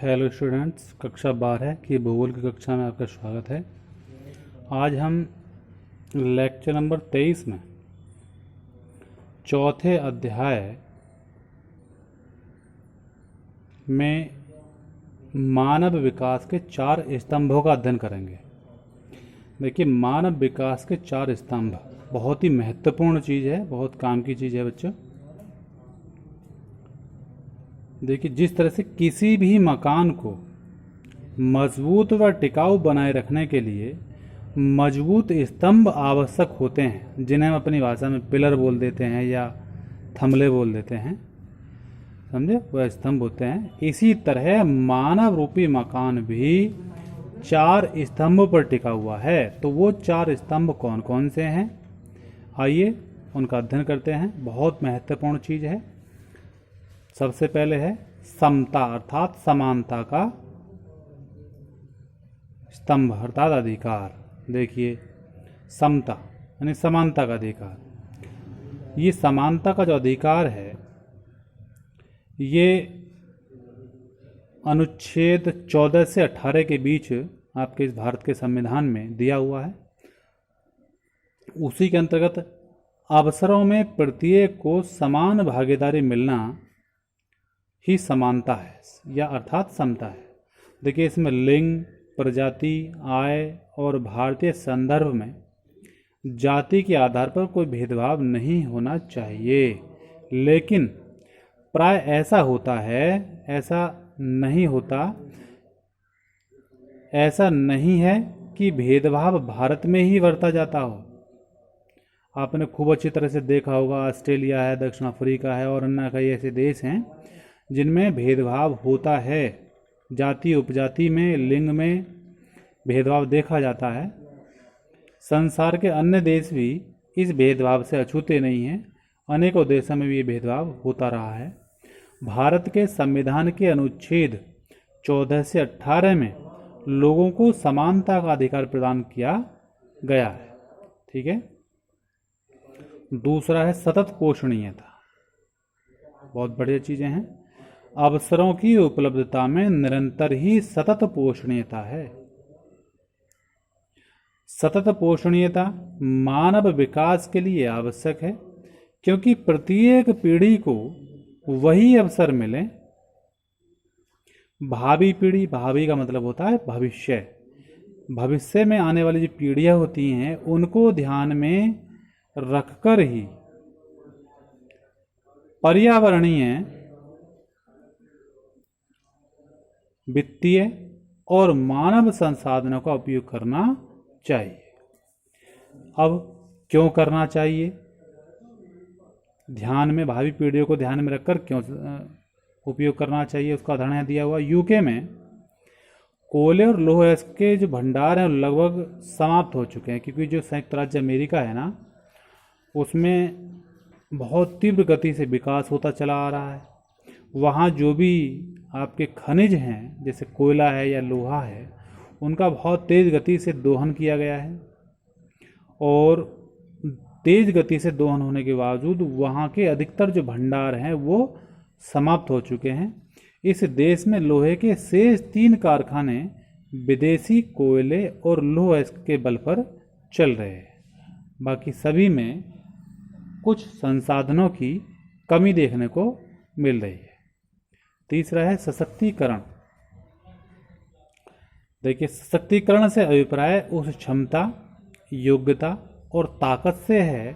Hello students, कक्षा 12 की भूगोल की कक्षा में आपका स्वागत है। आज हम लेक्चर नंबर 23 में चौथे अध्याय में मानव विकास के 4 स्तंभों का अध्ययन करेंगे। देखिए, मानव विकास के 4 स्तंभ बहुत ही महत्वपूर्ण चीज़ है, बहुत काम की चीज़ है बच्चों। देखिए, जिस तरह से किसी भी मकान को मजबूत व टिकाऊ बनाए रखने के लिए मजबूत स्तंभ आवश्यक होते हैं, जिन्हें हम अपनी भाषा में पिलर बोल देते हैं या थमले बोल देते हैं, समझे, वह स्तंभ होते हैं। इसी तरह मानव रूपी मकान भी 4 स्तंभों पर टिका हुआ है। तो वो 4 स्तंभ कौन कौन से हैं, आइए उनका अध्ययन करते हैं। बहुत महत्वपूर्ण चीज़ है। सबसे पहले है समता अर्थात समानता का स्तंभ अर्थात अधिकार। देखिए, समता यानी समानता का अधिकार। ये समानता का जो अधिकार है, ये अनुच्छेद 14 से 18 के बीच आपके इस भारत के संविधान में दिया हुआ है। उसी के अंतर्गत अवसरों में प्रत्येक को समान भागीदारी मिलना ही समानता है या अर्थात समता है। देखिए, इसमें लिंग, प्रजाति, आय और भारतीय संदर्भ में जाति के आधार पर कोई भेदभाव नहीं होना चाहिए। लेकिन प्राय ऐसा होता है, ऐसा नहीं है कि भेदभाव भारत में ही बरता जाता हो। आपने खूब अच्छी तरह से देखा होगा, ऑस्ट्रेलिया है, दक्षिण अफ्रीका है और अन्य कई ऐसे देश हैं जिनमें भेदभाव होता है। जाति उपजाति में, लिंग में भेदभाव देखा जाता है। संसार के अन्य देश भी इस भेदभाव से अछूते नहीं हैं। अनेकों देशों में भी ये भेदभाव होता रहा है। भारत के संविधान के अनुच्छेद 14 से 18 में लोगों को समानता का अधिकार प्रदान किया गया है। ठीक है। दूसरा है सतत पोषणीयता। बहुत बढ़िया चीज़ें हैं। अवसरों की उपलब्धता में निरंतर ही सतत पोषणीयता है। सतत पोषणीयता मानव विकास के लिए आवश्यक है, क्योंकि प्रत्येक पीढ़ी को वही अवसर मिले। भावी पीढ़ी, भावी का मतलब होता है भविष्य, भविष्य में आने वाली जो पीढ़ियां होती हैं उनको ध्यान में रखकर ही पर्यावरणीय, वित्तीय और मानव संसाधनों का उपयोग करना चाहिए। अब क्यों करना चाहिए? ध्यान में, भावी पीढ़ियों को ध्यान में रखकर क्यों उपयोग करना चाहिए, उसका उदाहरण दिया हुआ। यूके में कोयले और लौह के जो भंडार हैं लगभग समाप्त हो चुके हैं, क्योंकि जो संयुक्त राज्य अमेरिका है ना, उसमें बहुत तीव्र गति से विकास होता चला आ रहा है। वहाँ जो भी आपके खनिज हैं, जैसे कोयला है या लोहा है, उनका बहुत तेज़ गति से दोहन किया गया है। और तेज़ गति से दोहन होने के बावजूद वहाँ के अधिकतर जो भंडार हैं वो समाप्त हो चुके हैं। इस देश में लोहे के शेष 3 कारखाने विदेशी कोयले और लौह के बल पर चल रहे हैं। बाकी सभी में कुछ संसाधनों की कमी देखने को मिल रही है। तीसरा है सशक्तिकरण। देखिए, सशक्तिकरण से अभिप्राय उस क्षमता, योग्यता और ताकत से है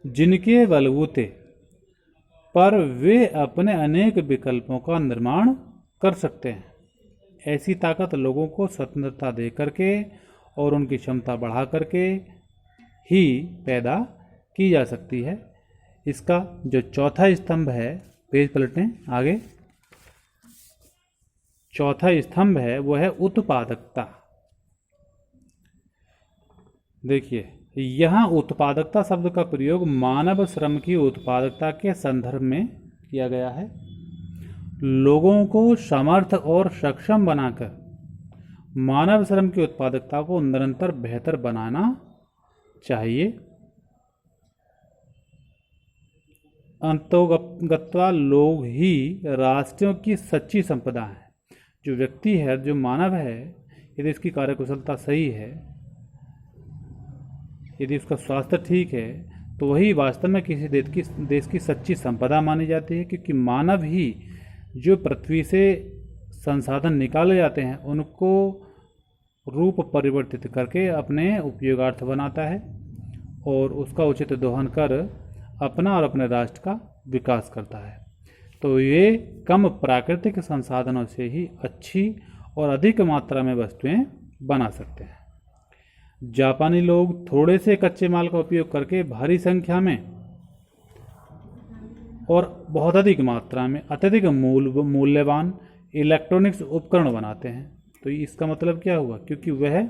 जिनके बलबूते पर वे अपने अनेक विकल्पों का निर्माण कर सकते हैं। ऐसी ताकत लोगों को स्वतंत्रता दे करके और उनकी क्षमता बढ़ा करके ही पैदा की जा सकती है। इसका जो चौथा स्तंभ है, पेज पलटें आगे, चौथा स्तंभ है वो है उत्पादकता। देखिए, यहाँ उत्पादकता शब्द का प्रयोग मानव श्रम की उत्पादकता के संदर्भ में किया गया है। लोगों को समर्थ और सक्षम बनाकर मानव श्रम की उत्पादकता को निरंतर बेहतर बनाना चाहिए। अंतोगत्वा लोग ही राष्ट्रों की सच्ची संपदा हैं। जो व्यक्ति है, जो मानव है, यदि उसकी कार्यकुशलता सही है, यदि उसका स्वास्थ्य ठीक है, तो वही वास्तव में किसी देश की सच्ची संपदा मानी जाती है, क्योंकि मानव ही जो पृथ्वी से संसाधन निकाले जाते हैं उनको रूप परिवर्तित करके अपने उपयोगार्थ बनाता है और उसका उचित दोहन कर अपना और अपने राष्ट्र का विकास करता है। तो ये कम प्राकृतिक संसाधनों से ही अच्छी और अधिक मात्रा में वस्तुएं बना सकते हैं। जापानी लोग थोड़े से कच्चे माल का उपयोग करके भारी संख्या में और बहुत अधिक मात्रा में अत्यधिक मूल्यवान इलेक्ट्रॉनिक्स उपकरण बनाते हैं। तो इसका मतलब क्या हुआ? क्योंकि वह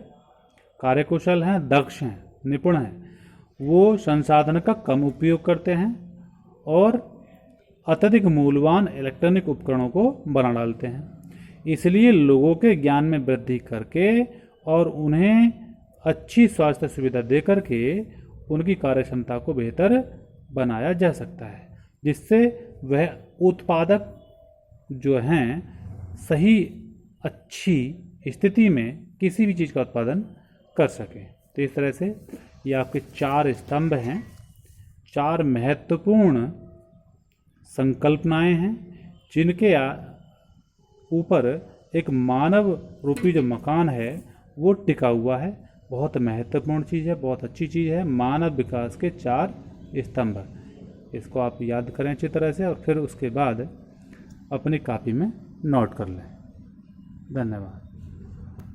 कार्यकुशल हैं, दक्ष हैं, निपुण हैं, वो संसाधन का कम उपयोग करते हैं और अत्यधिक मूल्यवान इलेक्ट्रॉनिक उपकरणों को बना डालते हैं। इसलिए लोगों के ज्ञान में वृद्धि करके और उन्हें अच्छी स्वास्थ्य सुविधा दे करके उनकी कार्यक्षमता को बेहतर बनाया जा सकता है, जिससे वह उत्पादक जो हैं सही अच्छी स्थिति में किसी भी चीज़ का उत्पादन कर सकें। तो इस तरह से ये आपके 4 स्तंभ हैं, 4 महत्वपूर्ण संकल्पनाएं हैं, जिनके ऊपर एक मानव रूपी जो मकान है वो टिका हुआ है। बहुत महत्वपूर्ण चीज़ है, बहुत अच्छी चीज़ है, मानव विकास के 4 स्तंभ। इसको आप याद करें अच्छी तरह से और फिर उसके बाद अपनी कॉपी में नोट कर लें। धन्यवाद।